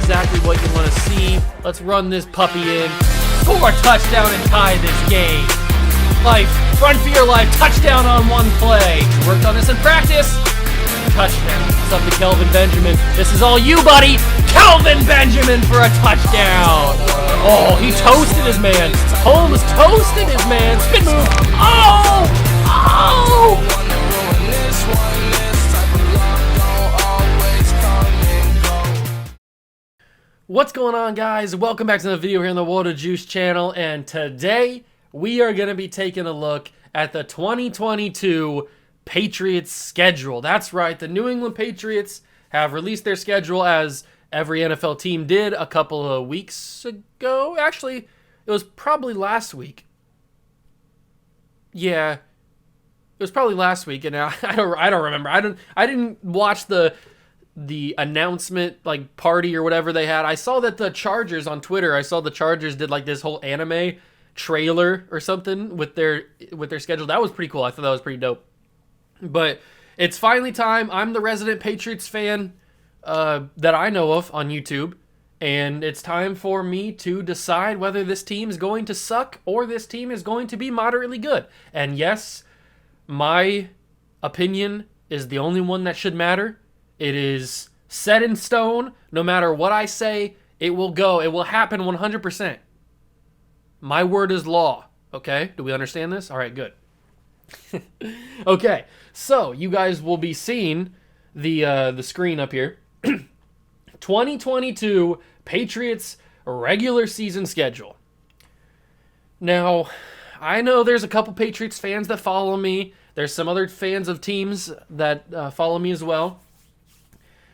exactly what you want to see. Let's run this puppy in. Score a touchdown and tie this game. Life, run for your life, touchdown on one play. Worked on this in practice. Touchdown. It's up to Kelvin Benjamin. This is all you, buddy. Kelvin Benjamin for a touchdown. Oh, he toasted his man. Holmes toasted his man. Spin move. Oh! Oh! What's going on, guys? Welcome back to the video here on the Water Juice channel, and today we are going to be taking a look at the 2022 Patriots schedule. That's right, the New England Patriots have released their schedule, as every NFL team did a couple of weeks ago. Actually, it was probably last week. Yeah, it was probably last week, and now I don't remember. I didn't watch the announcement party or whatever they had. I saw that the Chargers on Twitter, I saw the Chargers did this whole anime trailer or something with their schedule. That was pretty cool. I thought that was pretty dope. But it's finally time. I'm the resident Patriots fan that I know of on YouTube, and it's time for me to decide whether this team is going to suck or this team is going to be moderately good. And yes, my opinion is the only one that should matter. It is set in stone. No matter what I say, it will go. It will happen 100%. My word is law. Okay? Do we understand this? All right, good. Okay, so you guys will be seeing the screen up here. 2022 Patriots regular season schedule. Now, I know there's a couple Patriots fans that follow me. There's some other fans of teams that follow me as well.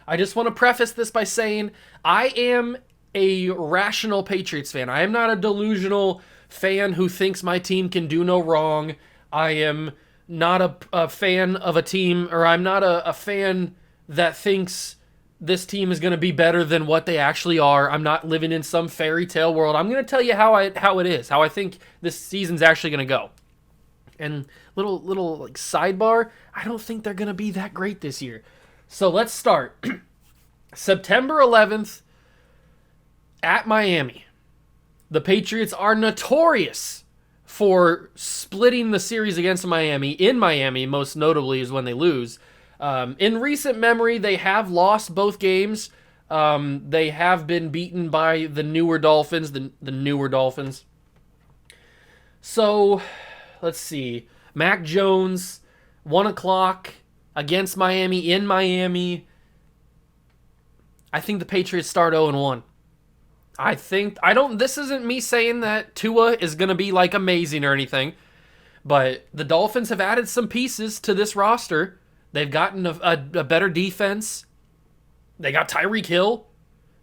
I just want to preface this by saying I am a rational Patriots fan. I am not a delusional fan who thinks my team can do no wrong. I am not a fan of a team, or I'm not a fan that thinks this team is going to be better than what they actually are. I'm not living in some fairy tale world. I'm going to tell you how it is, how I think this season's actually going to go. And little sidebar, I don't think they're going to be that great this year. So let's start. September 11th at Miami. The Patriots are notorious for splitting the series against Miami. In Miami, most notably, is when they lose. In recent memory, they have lost both games. They have been beaten by the newer Dolphins. The newer Dolphins. So, let's see. Mac Jones, 1 o'clock against Miami, in Miami. I think the Patriots start 0-1. This isn't me saying that Tua is going to be amazing or anything, but the Dolphins have added some pieces to this roster. They've gotten a better defense. They got Tyreek Hill.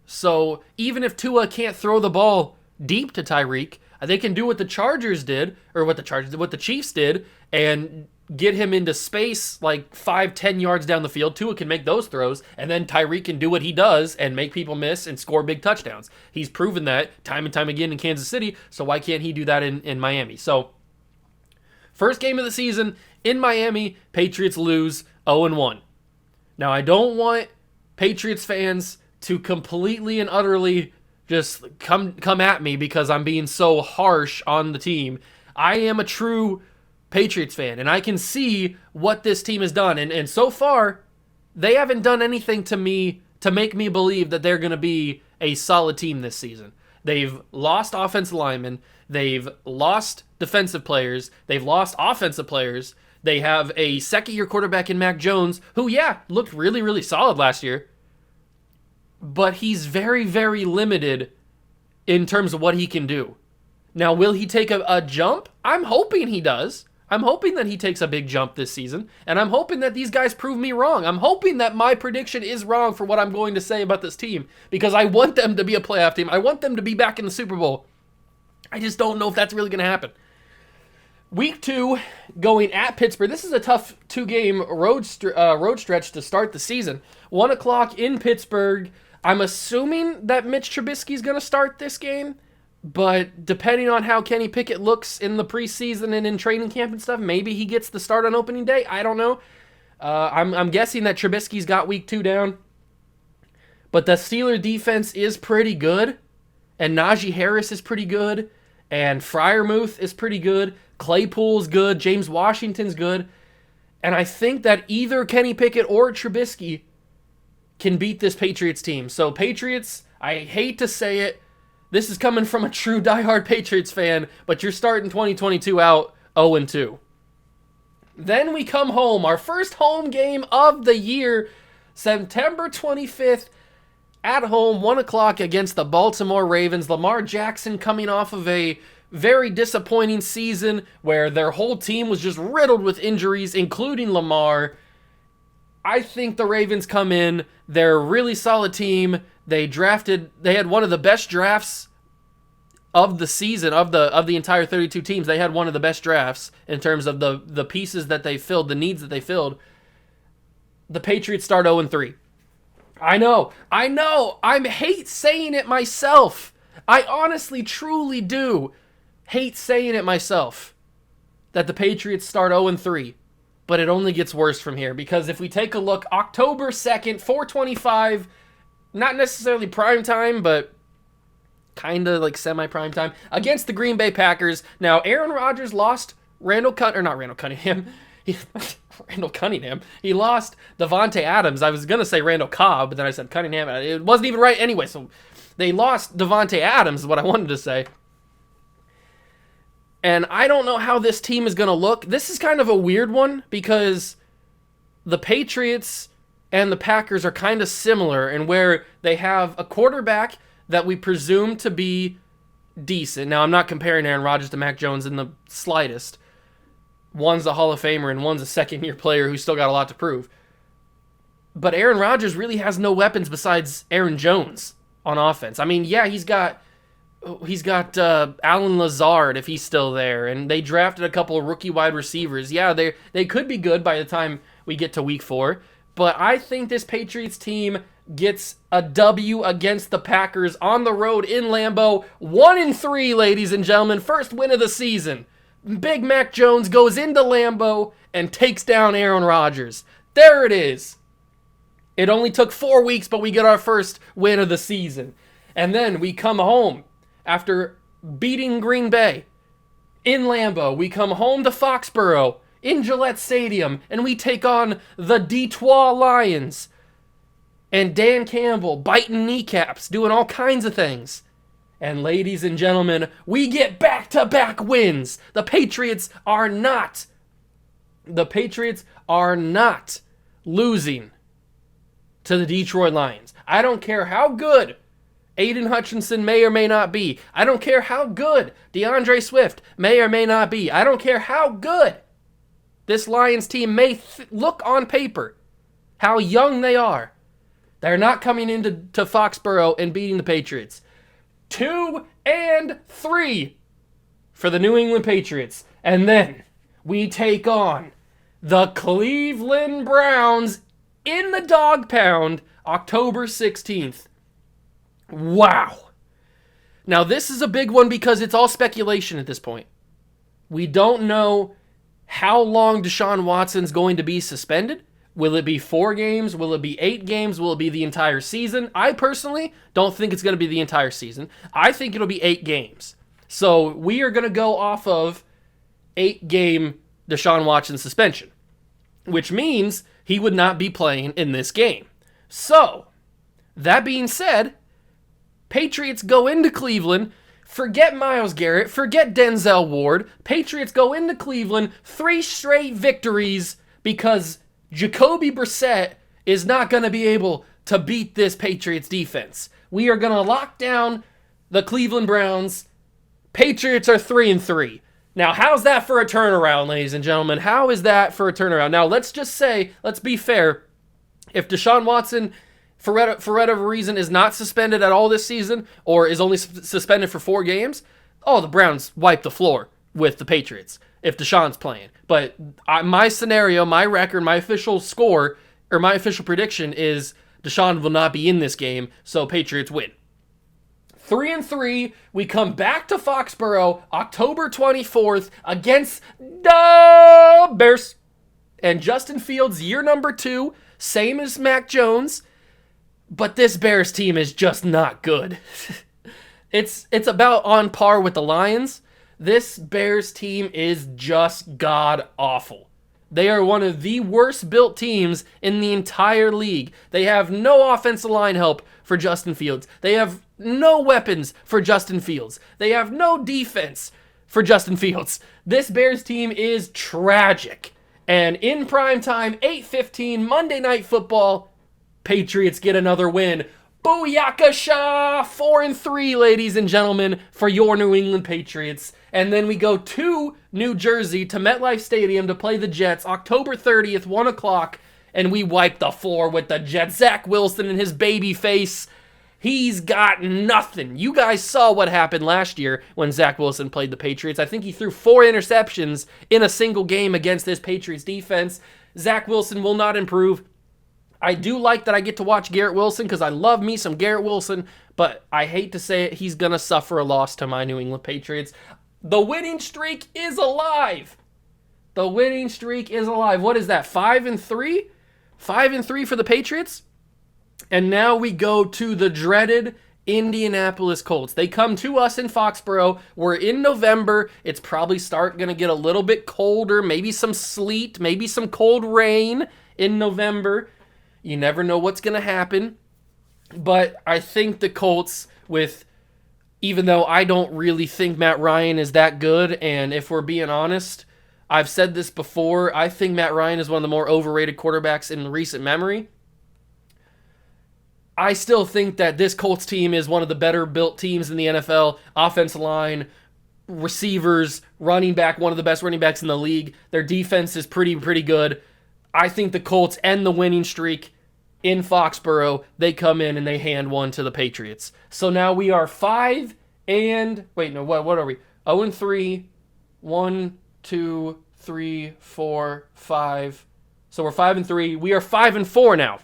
So even if Tua can't throw the ball deep to Tyreek, they can do what the Chargers did, or what the Chiefs did, and get him into space 5-10 yards down the field. Tua can make those throws, and then Tyreek can do what he does and make people miss and score big touchdowns. He's proven that time and time again in Kansas City, so why can't he do that in Miami? So, first game of the season in Miami, Patriots lose 0-1. Now, I don't want Patriots fans to completely and utterly just come at me because I'm being so harsh on the team. I am a true Patriots fan, and I can see what this team has done, and so far they haven't done anything to me to make me believe that they're going to be a solid team this season. They've lost offensive linemen, they've lost defensive players, they've lost offensive players. They have a second-year quarterback in Mac Jones, who looked really, really solid last year, but he's very, very limited in terms of what he can do. Now, will he take a jump? I'm hoping he does. I'm hoping that he takes a big jump this season, and I'm hoping that these guys prove me wrong. I'm hoping that my prediction is wrong for what I'm going to say about this team, because I want them to be a playoff team. I want them to be back in the Super Bowl. I just don't know if that's really going to happen. Week 2, going at Pittsburgh. This is a tough 2-game road stretch to start the season. 1 o'clock in Pittsburgh. I'm assuming that Mitch Trubisky's going to start this game. But depending on how Kenny Pickett looks in the preseason and in training camp and stuff, maybe he gets the start on opening day. I don't know. I'm guessing that Trubisky's got week 2 down. but the Steeler defense is pretty good, and Najee Harris is pretty good, and Freiermuth is pretty good, Claypool's good, James Washington's good, and I think that either Kenny Pickett or Trubisky can beat this Patriots team. So Patriots, I hate to say it, this is coming from a true diehard Patriots fan, but you're starting 2022 out 0-2. Then we come home, our first home game of the year, September 25th, at home, 1 o'clock against the Baltimore Ravens. Lamar Jackson coming off of a very disappointing season where their whole team was just riddled with injuries, including Lamar. I think the Ravens come in. They're a really solid team. They had one of the best drafts of the season, of the entire 32 teams. They had one of the best drafts in terms of the pieces that they filled, the needs that they filled. The Patriots start 0-3. I know. I hate saying it myself. I honestly, truly do hate saying it myself that the Patriots start 0-3. But it only gets worse from here, because if we take a look, October 2nd, 4:25, not necessarily prime time, but kind of like semi-prime time, against the Green Bay Packers. Now, Aaron Rodgers lost Randall Cunningham. He lost Devontae Adams. I was going to say Randall Cobb, but then I said Cunningham. It wasn't even right anyway, so they lost Devontae Adams is what I wanted to say. And I don't know how this team is going to look. This is kind of a weird one because the Patriots and the Packers are kind of similar in where they have a quarterback that we presume to be decent. Now, I'm not comparing Aaron Rodgers to Mac Jones in the slightest. One's a Hall of Famer and one's a second-year player who's still got a lot to prove. But Aaron Rodgers really has no weapons besides Aaron Jones on offense. I mean, yeah, he's got Alan Lazard if he's still there, and they drafted a couple of rookie wide receivers. Yeah, they could be good by the time we get to week 4, but I think this Patriots team gets a W against the Packers on the road in Lambeau. 1-3, ladies and gentlemen, first win of the season. Big Mac Jones goes into Lambeau and takes down Aaron Rodgers. There it is. It only took 4 weeks, but we get our first win of the season. And then we come home after beating Green Bay in Lambeau. We come home to Foxborough in Gillette Stadium, and we take on the Detroit Lions. And Dan Campbell biting kneecaps, doing all kinds of things. And ladies and gentlemen, we get back-to-back wins. The Patriots are not losing to the Detroit Lions. I don't care how good Aiden Hutchinson may or may not be. I don't care how good DeAndre Swift may or may not be. I don't care how good this Lions team may look on paper, how young they are. They're not coming into Foxborough and beating the Patriots. 2-3 for the New England Patriots. And then we take on the Cleveland Browns in the Dog Pound October 16th. Wow. Now, this is a big one because it's all speculation at this point. We don't know how long Deshaun Watson's going to be suspended. Will it be 4 games? Will it be 8 games? Will it be the entire season? I personally don't think it's going to be the entire season. I think it'll be 8 games. So we are going to go off of 8-game Deshaun Watson suspension, which means he would not be playing in this game. So, that being said, Patriots go into Cleveland. Forget Myles Garrett. Forget Denzel Ward. Patriots go into Cleveland. 3 straight victories because Jacoby Brissett is not going to be able to beat this Patriots defense. We are going to lock down the Cleveland Browns. Patriots are 3-3. Now, how's that for a turnaround, ladies and gentlemen? How is that for a turnaround? Now, let's just say, let's be fair. If Deshaun Watson, for whatever reason, is not suspended at all this season, or is only suspended for 4 games, the Browns wipe the floor with the Patriots if Deshaun's playing. But my scenario, my record, my official score, or my official prediction is Deshaun will not be in this game, so Patriots win. 3-3, we come back to Foxborough October 24th against the Bears. And Justin Fields, year number 2, same as Mac Jones. But this Bears team is just not good. It's about on par with the Lions. This Bears team is just god awful. They are one of the worst built teams in the entire league. They have no offensive line help for Justin Fields. They have no weapons for Justin Fields. They have no defense for Justin Fields. This Bears team is tragic. And in prime time, 8:15 Monday Night Football, Patriots get another win. Booyakasha! 4-3, ladies and gentlemen, for your New England Patriots. And then we go to New Jersey, to MetLife Stadium, to play the Jets, October 30th, 1 o'clock, and we wipe the floor with the Jets. Zach Wilson and his baby face. He's got nothing. You guys saw what happened last year when Zach Wilson played the Patriots. I think he threw 4 interceptions in a single game against this Patriots defense. Zach Wilson will not improve. I do like that I get to watch Garrett Wilson because I love me some Garrett Wilson, but I hate to say it, he's going to suffer a loss to my New England Patriots. The winning streak is alive. The winning streak is alive. What is that, 5-3? 5-3 for the Patriots? And now we go to the dreaded Indianapolis Colts. They come to us in Foxborough. We're in November. It's probably going to get a little bit colder, maybe some sleet, maybe some cold rain in November. You never know what's going to happen. But I think the Colts, even though I don't really think Matt Ryan is that good, and if we're being honest, I've said this before, I think Matt Ryan is one of the more overrated quarterbacks in recent memory. I still think that this Colts team is one of the better built teams in the NFL. Offensive line, receivers, running back, one of the best running backs in the league. Their defense is pretty good. I think the Colts end the winning streak in Foxborough. They come in and they hand one to the Patriots. So now we are 5 and... Wait, no, what are we? 0-3, 1, 2, 3, 4, 5. So we're 5-3. We are 5-4 now.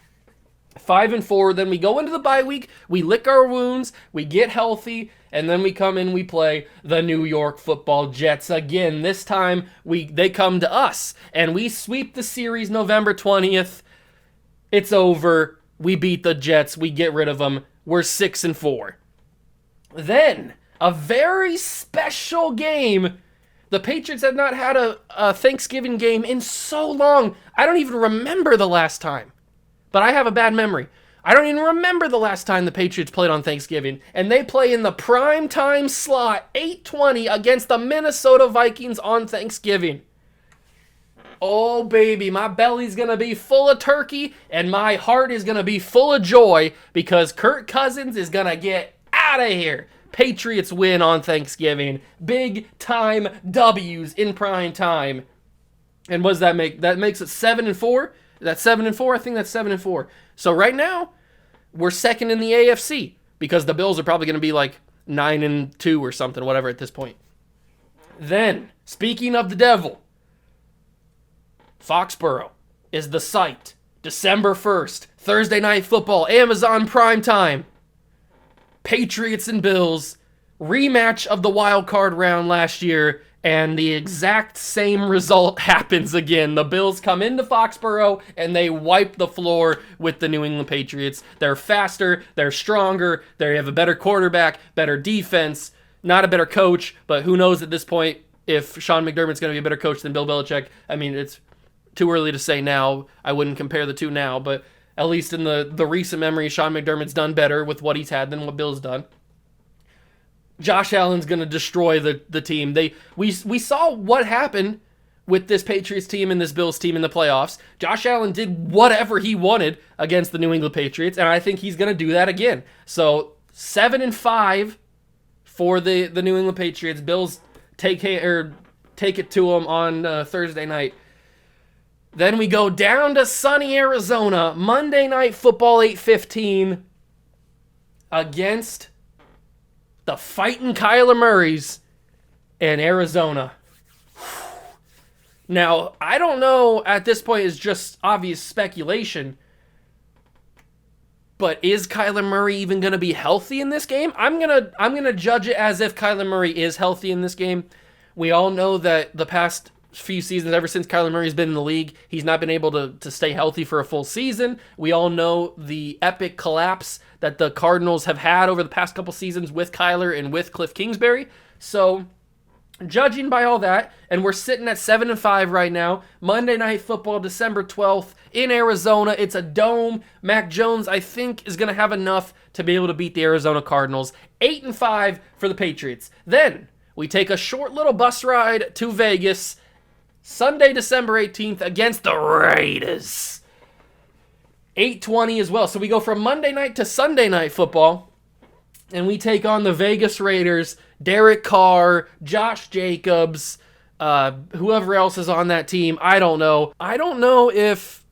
5-4. Then we go into the bye week. We lick our wounds. We get healthy. And then we come in, we play the New York Football Jets again. This time, they come to us, and we sweep the series November 20th. It's over. We beat the Jets. We get rid of them. We're 6-4. Then, a very special game. The Patriots have not had a Thanksgiving game in so long. I don't even remember the last time. But I have a bad memory. I don't even remember the last time the Patriots played on Thanksgiving. And they play in the prime time slot, 8:20, against the Minnesota Vikings on Thanksgiving. Oh, baby, my belly's going to be full of turkey, and my heart is going to be full of joy because Kirk Cousins is going to get out of here. Patriots win on Thanksgiving. Big time W's in prime time. And what does that make? That makes it 7-4? That's 7-4? I think that's 7-4. So right now, we're second in the AFC because the Bills are probably going to be like 9-2 or something, whatever at this point. Then, speaking of the devil, Foxborough is the site. December 1st, Thursday Night Football, Amazon Prime Time. Patriots and Bills, rematch of the wild card round last year, and the exact same result happens again. The Bills come into Foxborough, and they wipe the floor with the New England Patriots. They're faster, they're stronger, they have a better quarterback, better defense, not a better coach, but who knows at this point if Sean McDermott's going to be a better coach than Bill Belichick. I mean, it's too early to say now. I wouldn't compare the two now, but at least in the recent memory, Sean McDermott's done better with what he's had than what Bill's done. Josh Allen's going to destroy the team. We saw what happened with this Patriots team and this Bills team in the playoffs. Josh Allen did whatever he wanted against the New England Patriots, and I think he's going to do that again. So 7-5 for the New England Patriots. Bills take it to them on Thursday night. Then we go down to sunny Arizona, Monday Night Football, 8:15, against the fighting Kyler Murrays in Arizona. Now, I don't know, at this point, it's just obvious speculation, but is Kyler Murray even going to be healthy in this game? I'm gonna judge it as if Kyler Murray is healthy in this game. We all know that the past few seasons, ever since Kyler Murray's been in the league, he's not been able to stay healthy for a full season. We all know the epic collapse that the Cardinals have had over the past couple seasons with Kyler and with Cliff Kingsbury. So, judging by all that, and we're sitting at 7-5 right now. Monday Night Football, December 12th in Arizona. It's a dome. Mac Jones, I think, is going to have enough to be able to beat the Arizona Cardinals. 8-5 for the Patriots. Then we take a short little bus ride to Vegas, Sunday, December 18th, against the Raiders. 8:20 as well. So we go from Monday night to Sunday Night Football, and we take on the Vegas Raiders. Derek Carr, Josh Jacobs, whoever else is on that team. I don't know. I don't know if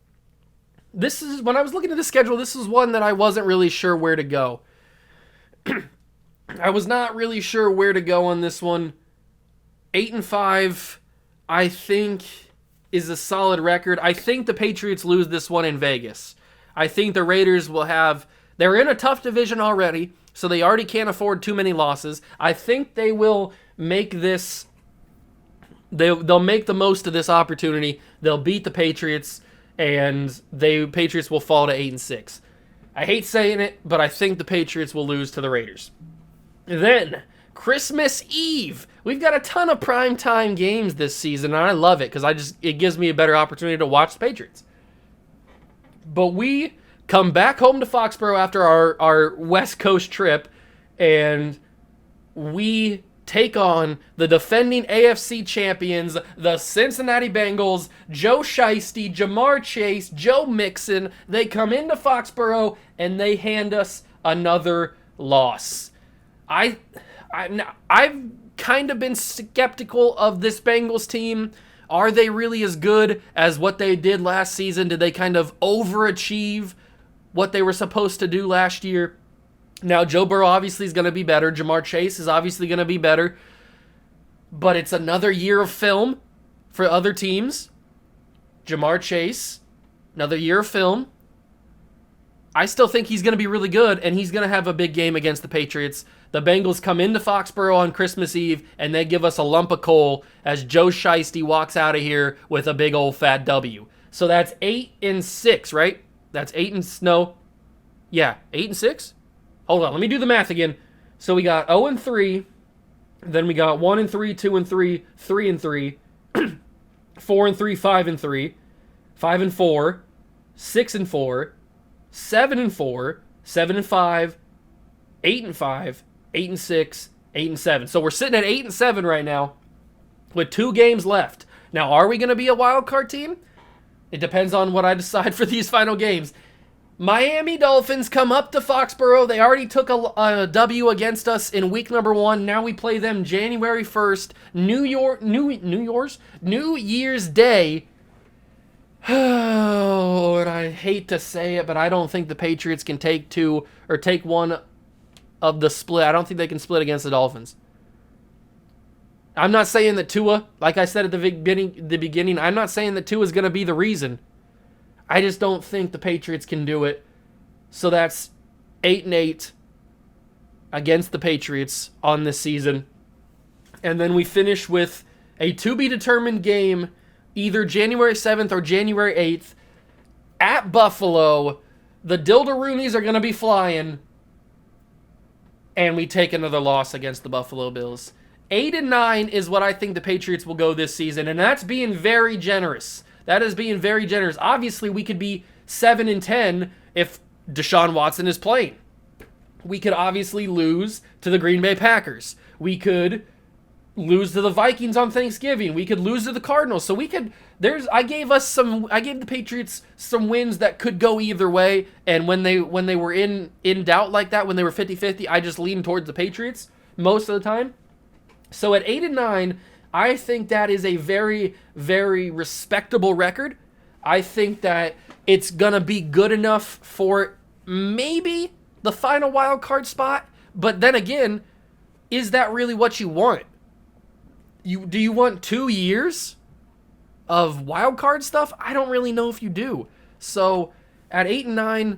this is, when I was looking at the schedule, this is one that I wasn't really sure where to go. I was not really sure where to go on this one. 8-5, I think, is a solid record. I think the Patriots lose this one in Vegas. I think the Raiders will have, they're in a tough division already, so they already can't afford too many losses. I think they will make this, they'll make the most of this opportunity. They'll beat the Patriots, and the Patriots will fall to 8-6. I hate saying it, but I think the Patriots will lose to the Raiders. Then, Christmas Eve. We've got a ton of primetime games this season, and I love it because it gives me a better opportunity to watch the Patriots. But we come back home to Foxborough after our West Coast trip, and we take on the defending AFC champions, the Cincinnati Bengals. Joe Shiesty, Jamar Chase, Joe Mixon. They come into Foxborough, and they hand us another loss. I've kind of been skeptical of this Bengals team. Are they really as good as what they did last season? Did they kind of overachieve what they were supposed to do last year? Now, Joe Burrow obviously is going to be better. Jamar Chase is obviously going to be better. But it's another year of film for other teams. Jamar Chase, another year of film. I still think he's going to be really good, and he's going to have a big game against the Patriots. The Bengals come into Foxborough on Christmas Eve, and they give us a lump of coal as Joe Shiesty walks out of here with a big old fat W. So that's 8-6, right? That's 8-6. Hold on, let me do the math again. So we got 0-3, then we got 1-3, 2-3, 3-3, 4-3, 5-3, 5-4, 6-4, 7-4, 7-5, 8-5, 8-6, 8-7. So we're sitting at 8-7 right now with 2 games left. Now, are we going to be a wild card team? It depends on what I decide for these final games. Miami Dolphins come up to Foxborough. They already took a W against us in week number 1. Now we play them January 1st, New Year's Day. Oh, and I hate to say it, but I don't think the Patriots can take 2 or take 1 of the split. I don't think they can split against the Dolphins. I'm not saying that Tua, like I said at the beginning, I'm not saying that Tua is going to be the reason. I just don't think the Patriots can do it. So that's 8-8 against the Patriots on this season. And then we finish with a to-be-determined game either January 7th or January 8th at Buffalo. The Dildaroonies are going to be flying. And we take another loss against the Buffalo Bills. 8-9 is what I think the Patriots will go this season, and that's being very generous. That is being very generous. Obviously, we could be 7-10 if Deshaun Watson is playing. We could obviously lose to the Green Bay Packers. We could lose to the Vikings on Thanksgiving. We could lose to the Cardinals. So we could, I gave the Patriots some wins that could go either way, and when they were in doubt like that, when they were 50-50, I just leaned towards the Patriots most of the time. So at 8-9, I think that is a very, very respectable record. I think that it's going to be good enough for maybe the final wild card spot. But then again, is that really what you want? Do you want 2 years of wild card stuff? I don't really know if you do. So at 8-9,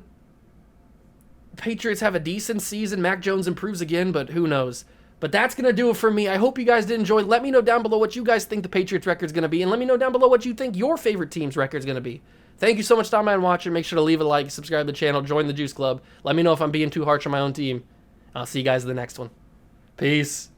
Patriots have a decent season. Mac Jones improves again, but who knows? But that's going to do it for me. I hope you guys did enjoy. Let me know down below what you guys think the Patriots record is going to be. And let me know down below what you think your favorite team's record is going to be. Thank you so much, stopping by and watching. Make sure to leave a like, subscribe to the channel, join the Juice Club. Let me know if I'm being too harsh on my own team. I'll see you guys in the next one. Peace.